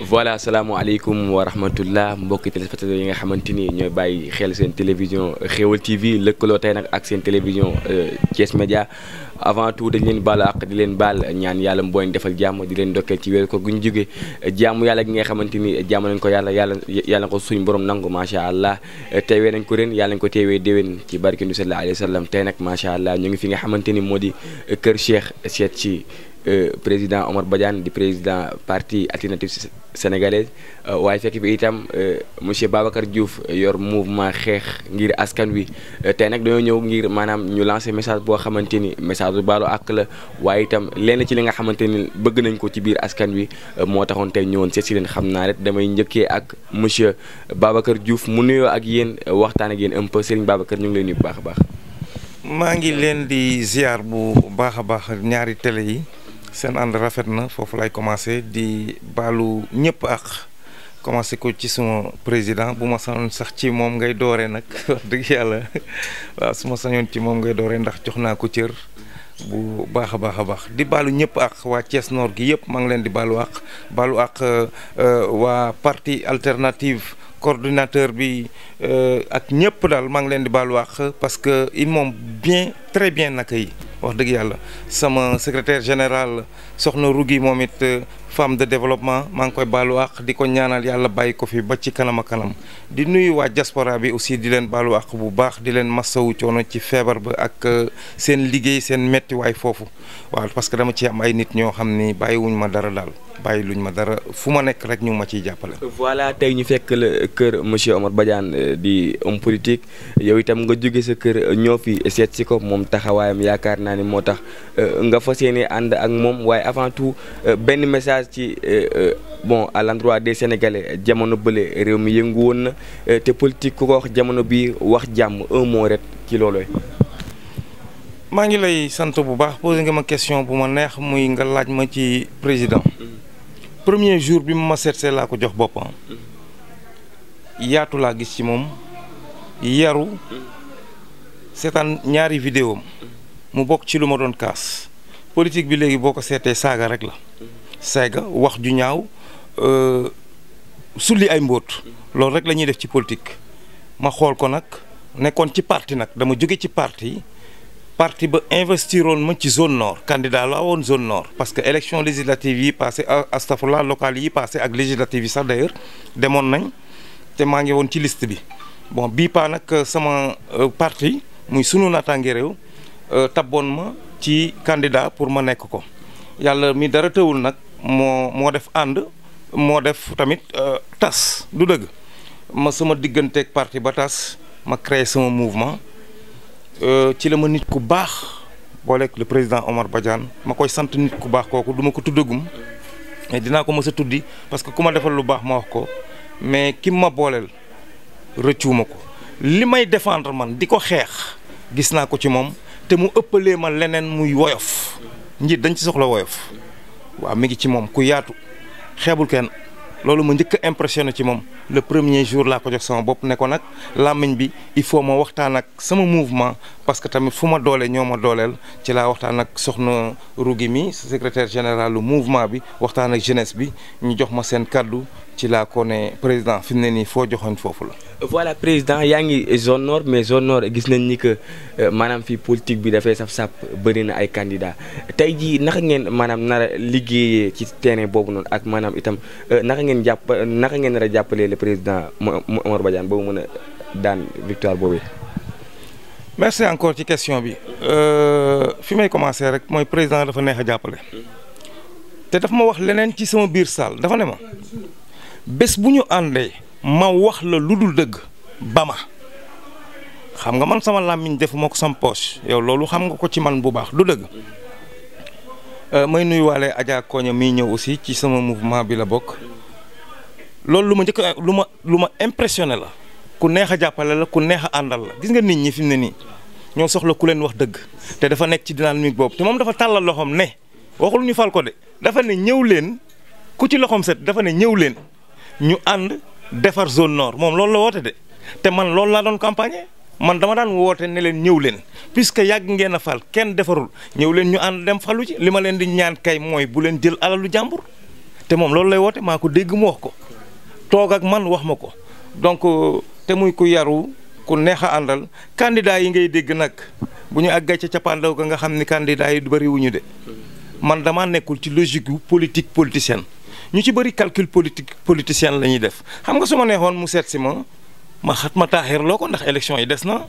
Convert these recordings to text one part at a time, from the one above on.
voilà asalaamaaleykum wa rahmatullah mbokki téléspectateurs yi nga xamante ni ñooy bàyyi xel seen télévision Xéweul TV lëkkaloo tey nag ak seen télévision Thiès Média avant tout dañ leen baalu àq di leen baal ñaan yàlla mu booy defal jàmm di leen ndokkeel ci wér ko gu ñu jóge jàmm yàlla gi nga xamante ni jàmm nañ ko yàlla ko suñ borom nangu macha allah teewee nañ ko ren yàlla nañ ko teewee déwén ci barke nu sallallahu alayhi wa sallam tey nag macha allah ñu ngi fi nga xamante ni moo di kër Cheikh seet ci président Omar Badiane di président parti alternative sénégalaise waaye fekk bi itam monsieur Babacar Diouf yor mouvement xeex ngir askan wi tey nag dañoo ñëw ngir maanaam ñu lancer message boo xamante ni message bu baalu àq la waaye itam lenn ci li nga xamante ni bëgg nañ ko ci biir askan wi moo taxoon tey ñëwoon seet si leen xam naa rek damay njëkkee ak monsieur Babacar Diouf mu nuyoo ak yéen waxtaan ak yéen un peu Serigne Babacar ñu ngi lay nuyu bu baax a baax. maa ngi leen di ziar bu baax a baax ñaari télé yi. seen ànd rafet na foofu lay commencé di baalu ñëpp ak commencé ko ci suma président bu ma sañoon sax ci moom ngay dooree nag wax dëgg yàlla waaw su ma sañoon ci moom ngay dooree ndax jox naa ko cër bu baax a baax di baalu ñëpp ak waa Thiès Nord gi yëpp maa ngi leen di baalu ak waa parti alternative coordinateur bi ak ñëpp daal maa ngi leen di baalu ak parce que ils m'ont très bien accueilli wax dëgg yàlla sama secrétaire général soxna Rougui moom it femme de développement maa ngi koy baalu àq di ko ñaanal yàlla bàyyi ko fi ba ci kanam a kanam di nuyu waa diaspora bi aussi di leen baalu àq bu baax di leen massawu coono ci feebar ba ak seen liggéey seen mettiwaay foofu waaw parce que dama ci am ay nit ñoo xam ni bàyyiwuñ ma dara daal bàyyi luñ ma dara fu ma nekk rek ñu ngi ma ciy jàppale. voilà tey ñu fekk la kër monsieur Omar Badiane di homme politique yow itam nga jóge sa kër ñoo fi seet si ko moom taxawaayam yaakaar naa ni moo tax nga fas yéene ànd ak moom waaye avant tout benn message ci bon à l'endroit des Sénégalais jamono bële réew mi yëngu woon na te politique ku ko wax jamono bi wax jàmm un mot rek ci loolooy. maa ngi lay sant bu baax posé nga ma question bu ma neex muy nga laaj ma ci président premier jour bi ma seetsee laa ko jox boppam yaatu laa gis ci moom yaru seetaan ñaari vidéo mu bokk ci lu ma doon kaas politique bi léegi boo ko seetee saaga rek la saaga wax ju ñaaw sulli ay mbóot loolu rek la ñuy def ci politique ma xool ko nag nekkoon ci parti nag dama jóge ci parti ba investiroon ma ci zone nord candidat la woon zone nord parce que élection législative yi passé astafurlah locale yi passé ak législative yi sax d'ailleurs demoon nañ te maa ngi woon ci liste bi bon bii paa nag sama parti muy sunu naataange réew tabboon ma ci candidat pour ma nekk ko yàlla mi dara tëwul nag moo def ànd moo def tamit tas du dëgg ma sama digganteeg parti ba tas ma créé sama mouvement ci la ma nit ku baax booleeg le président Omar Badiane ma koy sant nit ku baax kooku du ma ko tuddagum mais dinaa ko mës a tuddi parce que ku ma defal lu baax ma wax ko mais ki ma booleel rëccuwuma ko li may défendre man di ko xeex gis naa ko ci moom te mu ëppalee ma leneen muy woyof njiit dañ ci soxla woyof waaw mi ngi ci moom ku yaatu xeebul kenn loolu ma njëkk a impressionné ci moom le premier jour laa ko jox sama bopp ne ko nag làmmiñ bi il faut ma waxtaan ak sama mouvement parce que tamit fu ma doole ñoo ma dooleel ci laa waxtaan ak soxna Rougui mi secrétaire général lu mouvement bi waxtaan ak jeunesse bi ñu jox ma seen kaddu ci laa ko ne président fi mu ne nii foo joxoon foofu la. voilà président yaa ngi zone nord mais zone nord gis nañ ni que maanaam fii politique bi dafay saf-sap bëri na ay candidats tey jii naka ngeen maanaam nar a liggéeyee ci terrain boobu noonu ak maanaam itam naka ngeen nar a jàppalee le président Omar Badiane boobu mën a daan victoire boobu. merci encore ci question bi fi may commencer rek mooy président dafa neex a jàppale te daf ma wax leneen ci sama biir salle dafa ne ma bés bu ñu àndee ma wax la lu dul dëgg ba ma xam nga man sama làmmiñ defuma ko sama poche yow loolu xam nga ko ci man bu baax du dëgg may nuyuwaale Adja Koña miy ñëw aussi ci sama mouvement bi la bokk loolu lu ma njëkk lu ma impressionné la ku neex a jàppale la ku neex a àndal la gis nga nit ñi fi mu ne nii ñoo soxla ku leen wax dëgg te dafa nekk ci dynamique boobu te moom dafa tàllal loxoom ne waxul ñu fal ko de dafa ne ñëw leen ku ci loxoom set dafa ne ñëw leen ñu ànd defar zone nord moom loolu la woote de te man loolu laa doon campagne man dama daan woote ne leen ñëw leen puisque yàgg ngeen a fal kenn defarul ñëw leen ñu ànd dem falu ci li ma leen di ñaan kay mooy bu leen jël alalu jàmbur te moom loolu lay woote maa ko dégg mu wax ko toog ak man wax ma ko donc te muy ku yaru ku neex a àndal candidat yi ngay dégg nag bu ñu àggee ca cappaandaw ga nga xam ni candidat yi du bëri wuñu de man dama nekkul ci logique yu politique politicienne ñu ci bëri calcul politicien la ñuy def xam nga su ma neexoon mu seet si ma xat ma taaxirloo ko ndax élection yi des na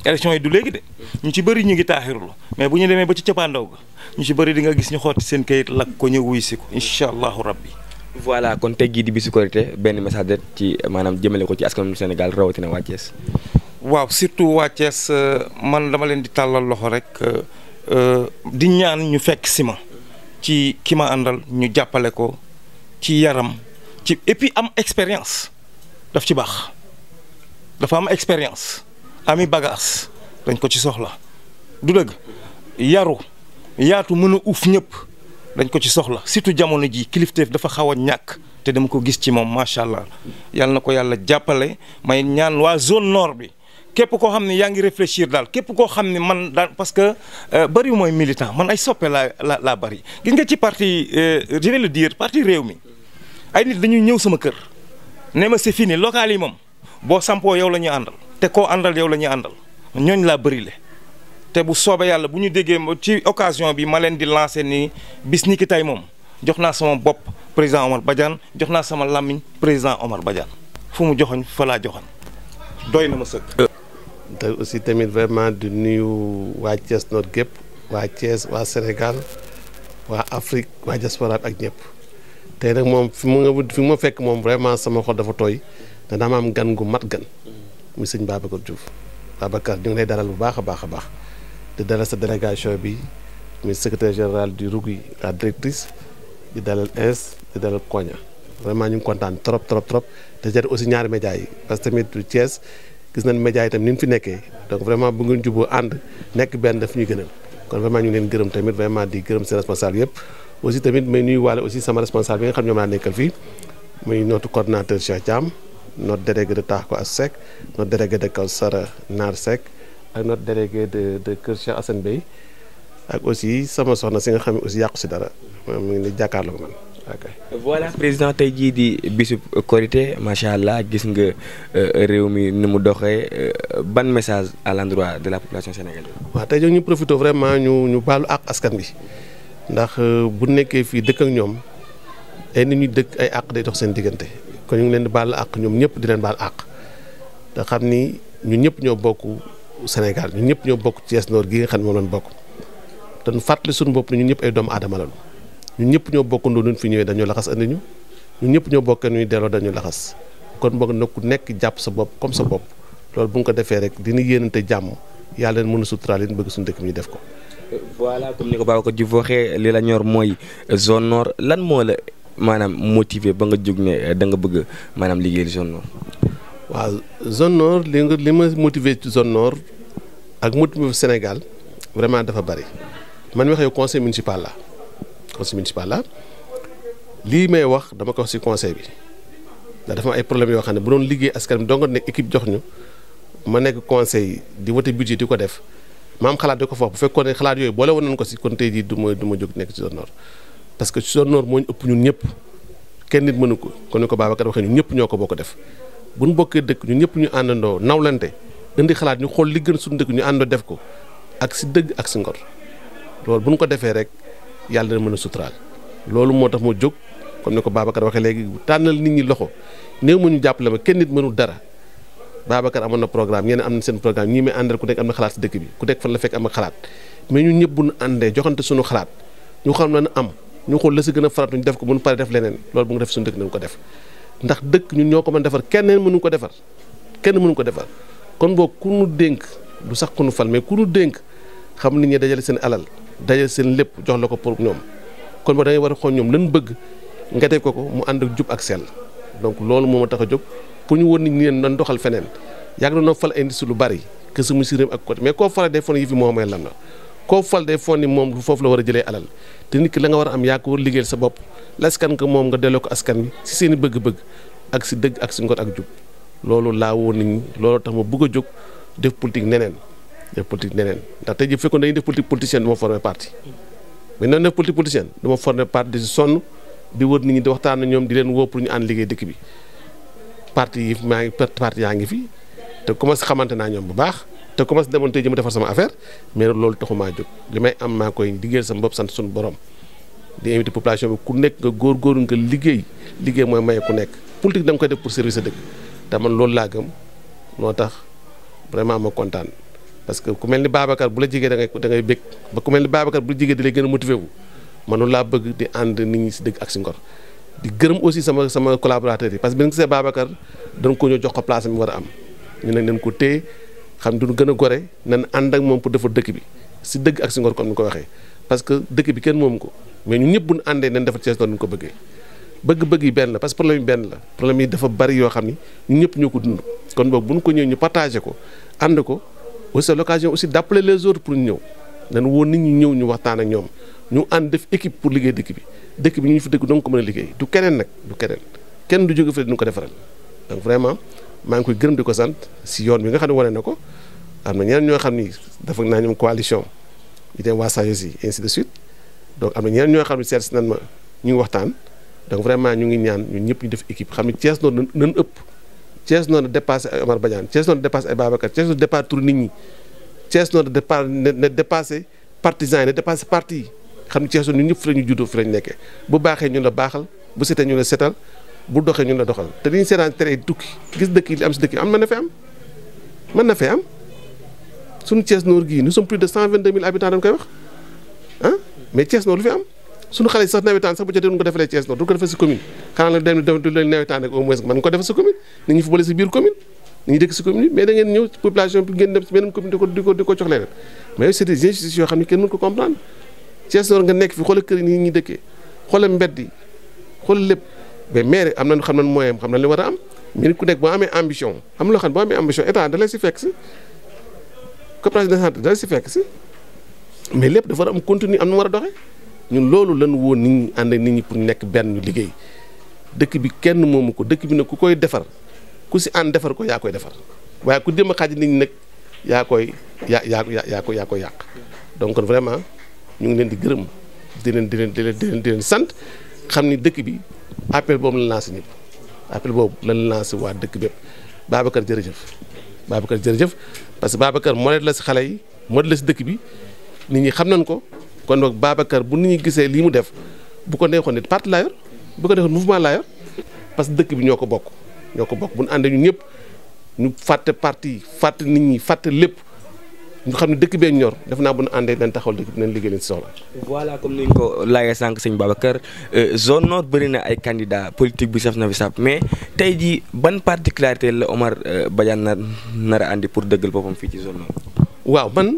élection yi du léegi de ñu ci bëri ñu ngi taaxirlu mais bu ñu demee ba ci cappaandaw ga ñu ci bëri di nga gis ñu xooti seen kayit lakk ko ñëw wuy si ko incha allahu rabbi. voilà kon tey jii di bisu Korité benn message de ci maanaam jëmale ko ci askanu Sénégal rawatina waa Thiès. waaw surtout waa Thiès man dama leen di tàllal loxo rek di ñaan ñu fekk si ma ci ki ma àndal ñu jàppale ko ci yaram ci et puis am expérience daf ci baax dafa am expérience ami bagage dañ ko ci soxla du dëgg yaru yaatu mën a uuf ñëpp dañ ko ci soxla surtout jamono ji kilifteef dafa xaw a ñàkk te dama ko gis ci moom macha allah yàlla na ko yàlla jàppale may ñaan waa zone nord bi képp koo xam ne yaa ngi réfléchir daal képp koo xam ne man daal parce que bëri mooy militant man ay soppe laa bëri gis nga ci parti je vais le dire parti réew mi ay nit dañuy ñëw sama kër ne ma c'est fini local yi moom boo sampoo yow la ñuy àndal te koo àndal yow la ñuy àndal ñooñ laa bëri le te bu soobee yàlla bu ñu déggee ci occasion bi ma leen di lancer ni bis ni ki tey moom jox naa sama bopp président Omar Badiane jox naa sama làmmiñ président Omar Badiane fu mu joxoñ fa laa joxoñ doy na ma sëkk. te aussi tamit vraiment di nuyu waa Thiès Nord gépp waa Thiès waa Sénégal waa Afrique waa diaspora ak ñëpp tey nag moom fi ma fekk moom vraiment sama xol dafa tooy te dama am gan gu mat gan muy sëñ Babacar Diouf Babacar ñu ngi lay dalal bu baax a baax a baax di dalal sa délégation bi muy secrétaire général du ROUGUI la directrice di dalal ins di dalal Koña vraiment ñu ngi kontaan trop trop trop te jar aussi ñaari médias yi parce que tamit Thiès gis nañ médias yi tam ni mu fi nekkee donc vraiment bu ngeen juboo ànd nekk benn daf ñuy gënal kon vraiment ñu ngi leen gërëm tamit vraiment di gërëm seen responsable yëpp aussi tamit may nuyu waale aussi sama responsable yi nga xam ñoom laa nekkal fii muy notre coordonnateur Cheikh Thiam notre délégué de Taxko As Seck notre délégué de Kawsara Naar Seck ak notre délégué de Kër Cheikh Assane Bey ak aussi sama soxna si nga xam ne aussi yàqu si dara mu ngi ni jàkkaarloo man ok. voilà président tey jii di bisu Korité macha allah gis nga réew mi ni mu doxee ban message à l'endroit de la population sénégalaise. waaw tey ñu profité vraiment ñu baalu àq askan bi ndax bu nekkee fii dëkk ak ñoom ay nit ñu dëkk ay àq day dox seen diggante kon ñu ngi leen di baal àq ñoom ñëpp di leen baal àq te xam ni ñun ñëpp ñoo bokk Sénégal ñun ñëpp ñoo bokk Thiès Nord gi nga xam ne moom lañ bokk te ñu fàttali suñu bopp ne ñun ñëpp ay doomu aadama lañu ñun ñëpp ñoo bokkandoo nuñ fi ñëwee dañoo laxas andi ñu ñun ñëpp ñoo bokkee nuy delloo dañuy laxas kon boog nag ku nekk jàpp sa bopp comme sa bopp loolu bu nga ko defee rek dina yéenante jàmm yàlla leen mën a suturaal leen bëgg suñu dëkk bi ñu def ko. voilà comme ni ko Babacar Diouf waxee li la ñor mooy zone nord lan moo la maanaam motiver ba nga jóg ne da nga bëgg maanaam liggéeyal zone nord. waaw zone nord li ma motiver ci zone nord ak motiver Sénégal vraiment dafa bari man mi wax yow conseil municipal la lii may wax dama ko wax ci conseil bi ndax dafa am ay problèmes yoo xam ne bu doon liggéey askan bi donc nekk équipe jox ñu ma nekk conseil di wote budget di ko def ma am xalaat di ko foofu bu fekkoon ne xalaat yooyu boole woon nañu ko ci kon tey jii du ma jóg nekk ci zone nord parce que ci zone nord moo ñu ëpp ñun ñëpp kenn nit mënu ko kon ni ko Babacar waxee ñun ñëpp ñoo ko bokk def bu ñu bokkee dëkk ñun ñëpp ñu àndandoo nawlante indi xalaat ñu xool li gën suñu dëkk ñu àndoo def ko ak ci dëgg ak ci ngor loolu bu ñu ko defee rek yàlla dana mën a suturaal loolu moo tax moo jóg comme ni ko Babacar waxee léegi tànnal nit ñi loxo néew ma ñu jàppale ma kenn nit mënul dara Babacar amoon na programme ñeneen am na seen programme ñii may àndal ku nekk am na xalaat ci dëkk bi ku nekk fan la fekk am na xalaat mais ñun ñëpp bu ñu àndee joxante suñu xalaat ñu xam na am ñu xool la si gën a farat ñu def ko bu ñu paree def leneen loolu bu nga def suñu dëkk nañu ko def ndax dëkk ñun ñoo ko mën defar kenn mënu ko defar kon boo ku nu dénk du sax ku nu fal mais ku nu dénk xam nit ñi dajale seen alal dajale seen lépp jox la ko pour ñoom kon boo da ngay war a xool ñoom lan bëgg nga def ko mu ànd ak jub ak sell donc loolu moo ma tax a jóg pour ñu woon nit ñi leen nan doxal feneen yàgg na noo fal ay nit si lu bari que su mu si réew ak côté mais koo fal day foog ne yëf yi moo may lan la koo fal day foog ni moom foofu la war a jëlee alal te nit ki la nga war a am yaa ko war liggéeyal sa bopp laskan ko moom nga delloo ko askan bi si seen i bëgg-bëgg ak si dëgg ak si ngor ak jub loolu laa woon nit ñi loolu tax ma bëgg a jóg def politique neneen ndax tey jii fekkoon dañuy def politique politicienne du ma former parti mais noonu def politique politicienne du ma former parti di si sonn di wër nit ñi di waxtaan ak ñoom di leen woo pour ñu ànd liggéey dëkk bi parti yaa ngi fi te commencé xamante naa ñoom bu baax te commencé demoon tey jii ma defar sama affaire mais loolu taxumaa jóg li may am maa koy liggéeyal sama bopp sant suñu borom di invité population bi ku nekk nga góorgóorlu nga liggéey mooy maye ku nekk politique da nga koy def pour service a dëkk te man loolu laa gëm moo tax vraiment ma kontaan parce que ku mel ni Babacar bu la jigee da ngay bég ba ku mel ni Babacar bu la jigee di lay gën a motivé wu man loolu laa bëgg di ànd nit ñi si dëgg ak si ngor di gërëm aussi sama collaborateurs yi parce que bi nga gisee Babacar dañ ko ñëw jox ko place mi war a am ñu ne nañ ko téye xam duñu gën a gore nañ ànd ak moom pour defar dëkk bi si dëgg ak si ngor comme ni ko waxee parce que dëkk bi kenn moomu ko mais ñun ñëpp bu ñu àndee nañ defar Thiès noonu ñu ko bëggee bëgg-bëgg yi benn la parce que problème yi benn la problème yi dafa bari yoo xam ni ñun ñëpp ñoo ko dund kon boog bu ñu ko ñëw ñu partagé ko ànd ko aussi l'occasion aussi d'appeler les autres pour ñu ñëw nañ woon nit ñi ñëw ñu waxtaan ak ñoom ñu ànd def équipe pour liggéey dëkk bi ñu fi dëkk donc ko mën a liggéey du keneen nag du kenn du jóge fële duñu ko defaral donc vraiment maa ngi koy gërëm di ko sant si yoon bi nga xam ne wane na ko am na ñeneen ñoo xam ni dafa naa ñoom coalition yi dem waa SAES yi ainsi de suite donc am na ñeneen ñoo xam ne seet si nan ma ñu ngi waxtaan donc vraiment ñu ngi ñaan ñun ñëpp ñu def équipe xam ne Thiès noonu nañ ëpp Thiès noonu dépassé ay Omar Badiane Thiès noonu dépassé ay Babacar Thiès noonu dépassé tur nit ñi Thiès noonu ne dépassé partisans yi ne dépassé parti yi xam ne Thiès noonu ñun ñëpp fi la ñu juddoo fi la ñu nekkee bu baaxee ñun la baaxal bu setee ñun la setal bu doxee ñun la doxal te li ñu seetaan tere tukki gis dëkk yi li am si dëkk yi mën na fee am suñu Thiès Nord gii nous sommes plus de 122 000 habitants dañ koy wax ah mais Thiès Nord lu fi am suñu xale yi sax nawetaan sax bu jotee duñ ko defalee Thiès Nord du ko defee si commune xanaa la dem du leen nawetaan rek au moins mën nga ko defee si commune nit ñi footballé si biir commune nit ñi dëkk si commune mais da ngeen ñëw population bi ngeen dem si beneen commune di ko jox leneen mais c'est des injustices yoo xam ne kenn mën ko comprendre Thiès Nord nga nekk fi xoolal kër yi nit ñi dëkkee xoolal mbedd yi xoolal lépp mais maire am nañu xam nañ moyen xam nañ li war a am mais ku nekk boo amee ambition xam loo xam boo amee ambition état da lay si fekk si coopérative de santé da lay si fekk si mais lépp dafa war a am contenu am na war a doxee ñun loolu lañu woon nit ñi ànd ak nit ñi pour ñu nekk benn ñu liggéey dëkk bi kenn moomu ko dëkk bi nag ku koy defar ku si ànd defar ko yaa koy defar waaye ku dem a xaaj nit ñi nag yaa koy yàq donc kon vraiment ñu ngi leen di gërëm di leen sant xam ni dëkk bi appel boobu la lancé ñëpp appel boobu la lancé waa dëkk bépp Babacar jërëjëf parce que Babacar modèle la si xale yi modèle la si dëkk bi nit ñi xam nañ ko kon boog Babacar bu nit ñi gisee lii mu def bu ko neexoon nit parti laa yor bu ko neexoon mouvement laa yor parce que dëkk bi ñoo ko bokk bu ñu àndee ñun ñëpp ñu fàtte parti fàtte nit ñi fàtte lépp ñu xam ne dëkk bee ñor def naa bu ñu àndee dañ taxawal dëkk bi nañ liggéey leen si soxla. voilà comme ni ñu ko laajee sànq sëñ Babacar zone nord bëri na ay candidats politique bi saf na fi saf mais tey jii ban particularité la Omar Badiane nar a andi pour dëggal boppam fii ci zone nord. waaw man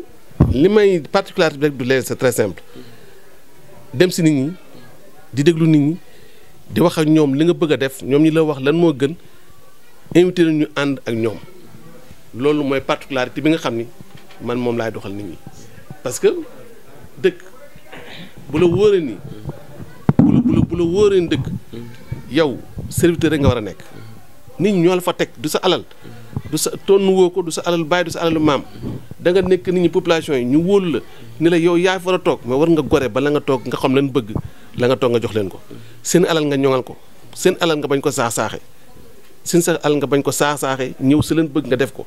li may particularité bi rek du leen c'est très simple dem si nit ñi di déglu nit ñi di wax ak ñoom li nga bëgg a def ñoom ñi la wax lan moo gën invité nañ ñu ànd ak ñoom loolu mooy particularité bi nga xam ni. man moom laay doxal nit ñi parce que dëkk bu la wóoree ni bu la wóoree ni dëkk yow serviteur rek nga war a nekk nit ñi ñoo la fa teg du sa alal du sa tonn woo ko du sa alal baay du sa alalu maam da nga nekk nit ñi population yi ñu wóolu la ni la yow yaa fa war a toog mais war nga gore ba la nga toog nga xam leen bëgg la nga toog nga jox leen ko seen alal nga ñoŋal ko seen alal nga bañ ko saax-saaxe seen sa alal nga bañ ko saax-saaxe ñëw si leen bëgg nga def ko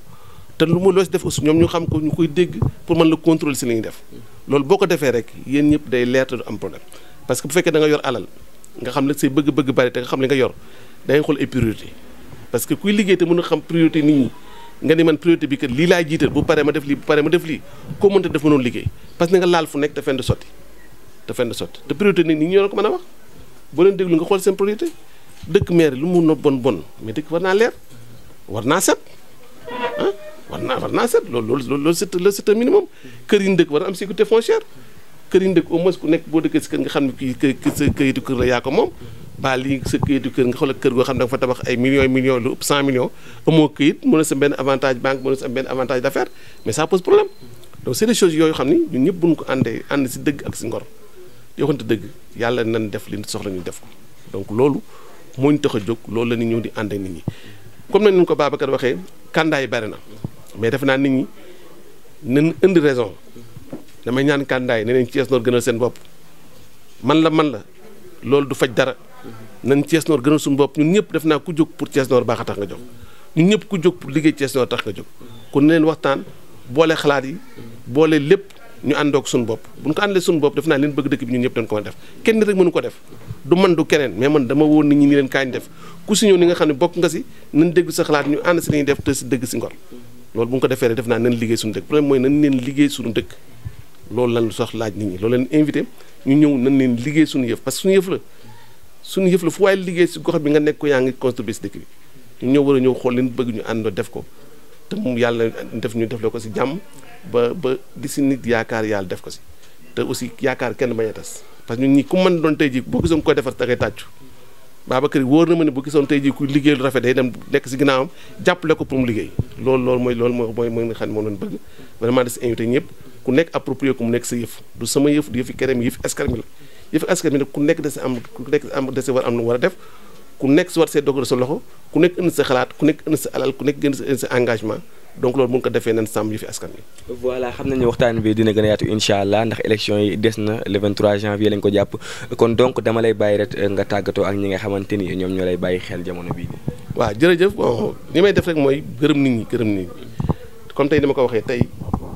te lu mu loo si def aussi ñoom ñu xam ko ñu koy dégg pour mën la contrôler si li ñuy def loolu boo ko defee rek yéen ñëpp day leer te du am problème parce que bu fekkee da nga yor alal nga xam ne say bëgg-bëgg bari te nga xam li nga yor da ngay xool ay priorité parce que kuy liggéey te mën a xam priorité nit ñi nga ni man priorité bi kat lii laay jiital bu paree ma def lii bu paree ma def lii koo mënta def mënoon liggéey parce que nga laal fu nekk te fen de sotti te priorité nit ñi ñoo ko mën a wax boo leen déglu nga xool seen priorité dëkk maire lu mu no bon mais dëkk war naa leer war naa set ah war naa set loolu c'est un minimum kër yi ñu dëkk war na am sécurité foncière kër yi ñu dëkk au moins ku nekk boo dëkkee si kër nga xam ne kii sa këyitu kër la yaa ko moom ba lii sa këyitu kër nga xoolal kër goo xam ne da nga fa tabax ay millions lu ëpp 100 millions amoo këyit mën a sa benn avantage banque mën a sa benn avantage d'affaires mais ça pose problème donc c'est des choses yooyu xam ni ñun ñëpp buñ ko ànd si dëgg ak si ngor yoo xamante dëgg yàlla nañ def li soxla ñu def ko donc loolu moo ñu tax a jóg loolu la ñu ñëw di ànd ak nit ñi comme nañ ko Babacar waxee candidat yi bari na mais defe naa nit ñi nañ indi raison damay ñaan candidat yi ne leen Thiès Nord gënal seen bopp man la loolu du faj dara nañ Thiès Nord gënal suñu bopp ñun ñëpp def naa ku jóg pour Thiès Nord baax a tax nga jóg ñun ñëpp ku jóg pour liggéey Thiès Nord tax nga jóg kon ne leen waxtaan boole xalaat yi boole lépp ñu àndoog suñu bopp bu ñu ko àndalee suñu bopp def naa leen bëgg dëkk bi ñun ñëpp dañ ko mën a def kenn rek mënu ko def du man du keneen mais man dama woon nit ñi ni leen kaañ def ku si ñëw ni nga xam ne bokk nga si nañ dégg sa xalaat ñu ànd si li ñuy def te si dëgg si ngor loolu bu ñu ko defee rek def naa nañ liggéey suñu dëkk problème mooy nañ leen liggéey suñu dëkk loolu lan sox laaj nit ñi loolu leen invité ñu ñëw nañ leen liggéey suñu yëf parce que suñu yëf la fu waaye liggéey si gox bi nga nekk ko yaa ngi contribuer si dëkk bi ñu ñëw war a ñëw xool leen bëgg ñu àndoo def ko te mu yàlla def ñu def la ko si jàmm ba di si nit yaakaar yàlla def ko si te aussi yaakaar kenn bañ a tas parce que ñun ñi ku mën doon tey jii boo gisoon koy defar da ngay tàccu Babacar wóor na ma ne bu gisoon tey jii ku liggéey lu rafet day dem nekk si ginnaawam jàppale ko pour mu liggéey loolu mooy nga xam ne moom lañ bëgg vraiment di si invité ñëpp ku nekk approprié ko mu nekk sa yëf du sama yëf du yëfi keneen yëfi askan mi la yëfi askan mi nag ku nekk da si war am lu war a def ku nekk si war see dogal sa loxo ku nekk indi sa xalaat ku nekk indi sa alal ku nekk indi sa engagement donc loolu bu ñu ko defee nañ sàmm yi fi askan wi. voilà xam nañu waxtaan bi dina gën a yaatu incha allah ndax élection yi des na le 23 janvier lañ ko jàpp kon donc dama lay bàyyi rek nga tàggatoo ak ñi nga xamante ni ñoom ñoo lay bàyyi xel jamono bii. waaw jërëjëf bon li may def rek mooy gërëm nit ñi comme tey ni ma ko waxee tey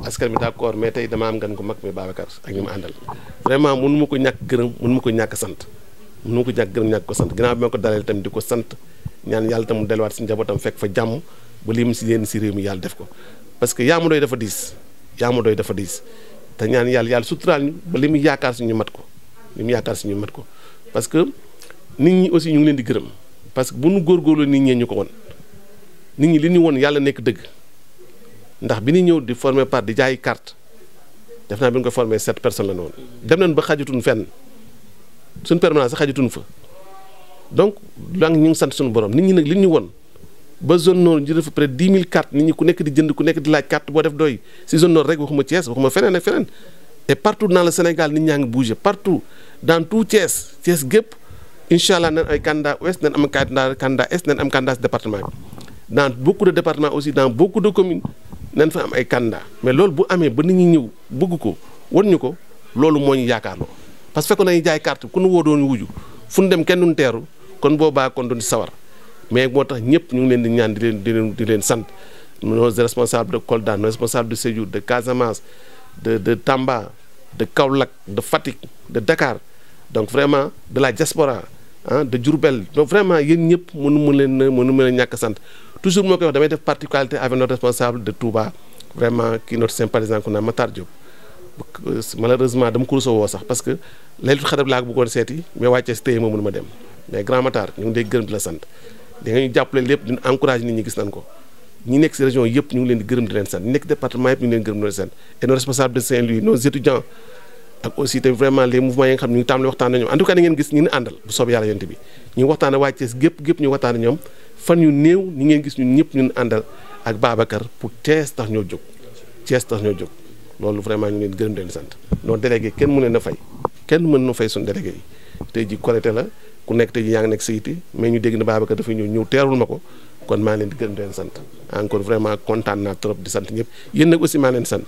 askan bi d'accord mais tey dama am gan gu mag mi Babacar ak ñi ma àndal vraiment mënu ma ko ñàkk gërëm mënu ma ko ñàkk sant mënu ma ko ñàkk gërëm ñàkk ko sant ginnaaw bi ma ko dalal tamit di ko sant ñaan yàlla tam mu delluwaat si njabootam fekk fa jàmm ba lii mu si yéen si réew mi yàlla def ko parce que yaa ma doy dafa diis te ñaan yàlla suturaal ñu ba li mu yaakaar si ñu mat ko parce que nit ñi aussi ñu ngi leen di gërëm parce que bu nu góorgóorlu nit ñee ñu ko won nit ñi li ñu won yàlla nekk dëgg ndax bi ñu ñëw di former part di jaay carte def naa bi ñu ko formé 7 personnes la noonu dem nañ ba xajatuñ fenn suñ permanence sax xajatuñ fa donc la ñu ngi sant suñu borom nit ñi nag li ñu won ba zone nord ñu def près 10 000 cartes nit ñi ku nekk di jënd ku nekk di laaj carte boo def doy si zone nord rek waxuma Thiès waxuma feneen ak feneen et partout dans le Sénégal nit ñaa ngi bougé partout dans tout Thiès gépp incha allah nañ ay candidat ouest nañ am candidat est nañ am candidat si département bi dans beaucoup de départements aussi dans beaucoup de communes nañ fa am ay candidat mais loolu bu amee ba nit ñi ñëw bëgg ko wan ñu ko loolu moo ñu yaakaarloo parce que fekkoon nañu jaay carte ku nu woo doon wuju fu nu dem kenn duñ teeru kon boobaa kon duñ sawar mais moo tax ñëpp ñu ngi leen di ñaan di leen sant nos responsables de Kolda nos responsables de Sédhiou de Casamance de Tamba de Kaolack de Fatick de Dakar donc vraiment de la diaspora de Diourbel donc vraiment yéen ñëpp mënu ma leen ñàkk sant toujours moo koy wax damay def particularité avec notre responsable de Touba vraiment kii notre sympathisant ku naan Matar Diop malheureusement dama ko rusoo woo sax parce que laylatul xadar laa ko bëggoon seeti mais wàccee si téye ma mënu ma dem mais grand Matar ñu ngi lay gërëm di la sant da nga ñu jàppale lépp di encouragé nit ñi gis nañ ko ñi nekk si région yëpp ñu ngi leen di gërëm di leen sant ñi nekk département yëpp ñu ngi leen gërëm di leen sant et nos responsables de Saint-Louis nos étudiants ak aussi tamit vraiment les mouvements yi nga xam ne ñu ngi tàmbali waxtaan ak ñoom en tout cas da ngeen gis ñu ngi àndal bu soobee yàlla yonte bi ñu ngi waxtaan ak waa Thiès gépp ñu waxtaan ak ñoom fan yu néew ñi ngeen gis ñun ñëpp ñun àndal ak Babacar pour Thiès tax ñoo jóg loolu vraiment ñu ngi leen gërëm di leen sant non délégué kenn mën na fay kenn mën na fay suñu délégué yi tey ji Korité la ku nekk tey ji yaa ngi nekk sayiti mais ñu dégg na Babacar dafa ñëw teerul ma ko kon maa ngi leen di gërëm di leen sant encore vraiment kontaan naa trop di sant ñëpp yéen nag aussi maa leen sant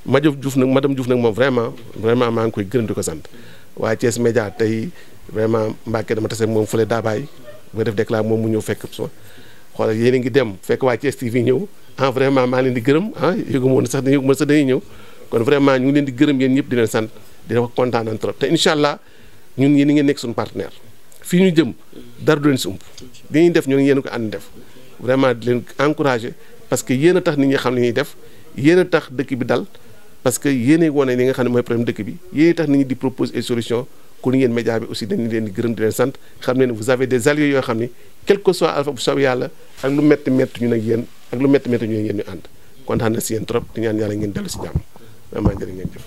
madame Diouf nag moom vraiment maa ngi koy gërëm di ko sant waaye Thiès Média tey vraiment Mbacke dama tase moom fële Daabaay ba def déclare moom mu ñëw fekk so xoolal yéen a ngi dem fekk waa Thiès TV ñëw vraiment maa leen di gërëm yëguma woon sax dañuy ñëw kon vraiment ñu ngi leen di gërëm yéen ñëpp di leen sant di wax kontaan nañ trop te incha allah ñun yéen ngeen nekk suñu partenaire fii ñu jëm dara du leen si ump li ñuy def ñoo ngi yéen ko ànd def vraiment di leen encouragé parce que yéen a tax nit ñi xam li ñuy def yéen a tax dëkk bi dal parce que yéen a wone li nga xam ne mooy problème dëkk bi yéen a tax nit ñi di proposer ay solution kon yéen média bi aussi dañu leen di gërëm di leen sant xam ne vous avez des alliés yoo xam ni quel que soit alpha bu soobee yàlla ak lu métti métti ñu nag yéen ak lu métti métti ñu yéen ñu ànd kontaan na si yéen trop di ñaan yàlla ngeen dellu si jàmm vraiment jërë ngeen jëf